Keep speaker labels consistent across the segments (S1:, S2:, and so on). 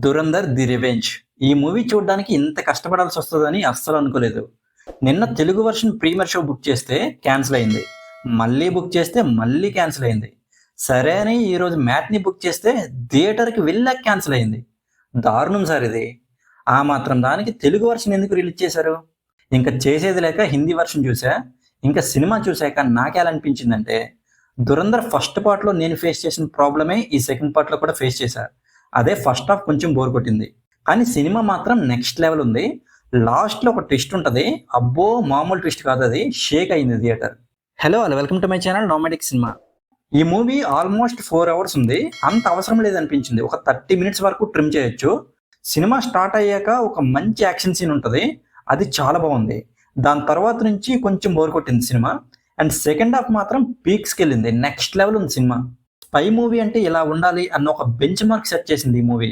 S1: Dhurandhar the revenge. ఈ movie చూడడానికి ఇంత కష్టపడాల్సి వస్తుందని అస్సలు అనుకోలేదు. నిన్న Telugu version premiere show book చేస్తే క్యాన్సిల్ అయింది. మళ్ళీ బుక్ చేస్తే మళ్ళీ క్యాన్సిల్ అయింది. సరే అని ఈరోజు మ్యాట్ని బుక్ చేస్తే థియేటర్కి వెళ్ళాక క్యాన్సిల్ అయింది. దారుణం సార్ ఇది. ఆ మాత్రం దానికి తెలుగు వర్షన్ ఎందుకు రిలీజ్ చేశారు? ఇంకా చేసేది లేక హిందీ వర్షన్ చూసా. ఇంకా సినిమా చూశాక నాకెలా అనిపించిందంటే, దురంధర్ ఫస్ట్ పార్ట్లో నేను ఫేస్ చేసిన ప్రాబ్లమే ఈ సెకండ్ పార్ట్లో కూడా ఫేస్ చేశా. అదే ఫస్ట్ హాఫ్ కొంచెం బోర్ కొట్టింది, కానీ సినిమా మాత్రం నెక్స్ట్ లెవెల్ ఉంది. లాస్ట్లో ఒక ట్విస్ట్ ఉంటుంది, అబ్బో మామూలు ట్విస్ట్ కాదు, అది షేక్ అయింది థియేటర్. హలో అలా welcome to my channel nomadic cinema. ఈ మూవీ ఆల్మోస్ట్ 4 hours ఉంది. అంత అవసరం లేదనిపించింది. ఒక 30 minutes వరకు ట్రిమ్ చేయొచ్చు. సినిమా స్టార్ట్ అయ్యాక ఒక మంచి యాక్షన్ సీన్ ఉంటుంది, అది చాలా బాగుంది. దాని తర్వాత నుంచి కొంచెం బోర్ కొట్టింది సినిమా. అండ్ సెకండ్ హాఫ్ మాత్రం పీక్స్కి వెళ్ళింది, నెక్స్ట్ లెవెల్ ఉంది సినిమా. స్పై మూవీ అంటే ఇలా ఉండాలి అన్న ఒక బెంచ్ మార్క్ సెట్ చేసింది ఈ మూవీ.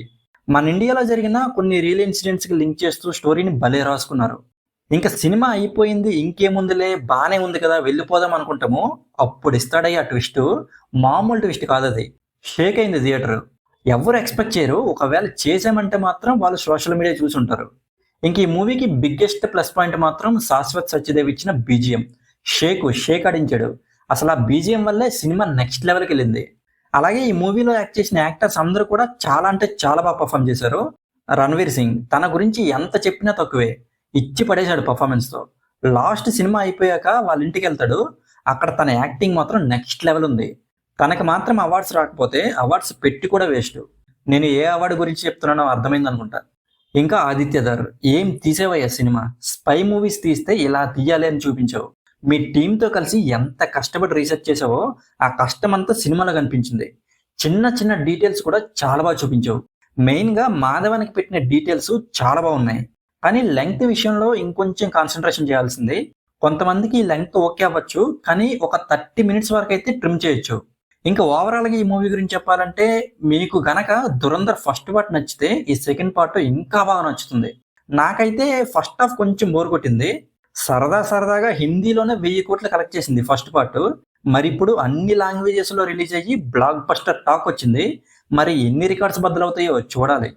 S1: మన ఇండియాలో జరిగిన కొన్ని రియల్ ఇన్సిడెంట్స్కి లింక్ చేస్తూ స్టోరీని భలే రాసుకున్నారు. ఇంకా సినిమా అయిపోయింది, ఇంకేముందిలే బాగానే ఉంది కదా వెళ్ళిపోదాం అనుకుంటాము, అప్పుడు ఇస్తాడయ్యా ట్విస్ట్. మామూలు ట్విస్ట్ కాదు, అది షేక్ అయింది థియేటర్. ఎవరు ఎక్స్పెక్ట్ చేయరు. ఒకవేళ చేసామంటే మాత్రం వాళ్ళు సోషల్ మీడియా చూసి ఉంటారు. ఇంక ఈ మూవీకి బిగ్గెస్ట్ ప్లస్ పాయింట్ మాత్రం శాశ్వత్ సత్యదేవ్ ఇచ్చిన బీజిఎం. షేక్ ఆడించాడు. అసలు ఆ బీజిఎం వల్లే సినిమా నెక్స్ట్ లెవెల్కి వెళ్ళింది. అలాగే ఈ మూవీలో యాక్ట్ చేసిన యాక్టర్స్ అందరూ కూడా చాలా అంటే చాలా బాగా పర్ఫామ్ చేశారు. రణ్వీర్ సింగ్ తన గురించి ఎంత చెప్పినా తక్కువే, ఇచ్చి పడేశాడు పర్ఫార్మెన్స్తో. లాస్ట్ సినిమా అయిపోయాక వాళ్ళ ఇంటికి వెళ్తాడు, అక్కడ తన యాక్టింగ్ మాత్రం నెక్స్ట్ లెవెల్ ఉంది. తనకి మాత్రం అవార్డ్స్ రాకపోతే అవార్డ్స్ పెట్టి కూడా వేస్ట్. నేను ఏ అవార్డు గురించి చెప్తున్నానో అర్థమైంది అనుకుంటా. ఇంకా ఆదిత్యధర్, ఏం తీసేవయ్యా సినిమా. స్పై మూవీస్ తీస్తే ఇలా తీయాలి అని చూపించావు. మీ టీంతో కలిసి ఎంత కష్టపడి రీసెర్చ్ చేసావో ఆ కష్టం అంతా సినిమాలో కనిపించింది. చిన్న చిన్న డీటెయిల్స్ కూడా చాలా బాగా చూపించావు. మెయిన్గా మాధవానికి పెట్టిన డీటెయిల్స్ చాలా బాగున్నాయి. కానీ లెంగ్త్ విషయంలో ఇంకొంచెం కాన్సన్ట్రేషన్ చేయాల్సింది. కొంతమందికి ఈ లెంగ్త్ ఓకే అవ్వచ్చు, కానీ ఒక 30 minutes వరకు అయితే ట్రిమ్ చేయొచ్చు. ఇంకా ఓవరాల్గా ఈ మూవీ గురించి చెప్పాలంటే, మీకు గనక దురంధర్ ఫస్ట్ పార్ట్ నచ్చితే ఈ సెకండ్ పార్ట్ ఇంకా బాగా నచ్చుతుంది. నాకైతే ఫస్ట్ హాఫ్ కొంచెం బోర్ కొట్టింది. సరదాగా హిందీలోనే 1000 కోట్లు కలెక్ట్ చేసింది ఫస్ట్ పార్ట్. మరి ఇప్పుడు అన్ని లాంగ్వేజెస్లో రిలీజ్ అయ్యి బ్లాక్ బస్టర్ టాక్ వచ్చింది. మరి ఎన్ని రికార్డ్స్ బద్దలవుతాయో చూడాలి.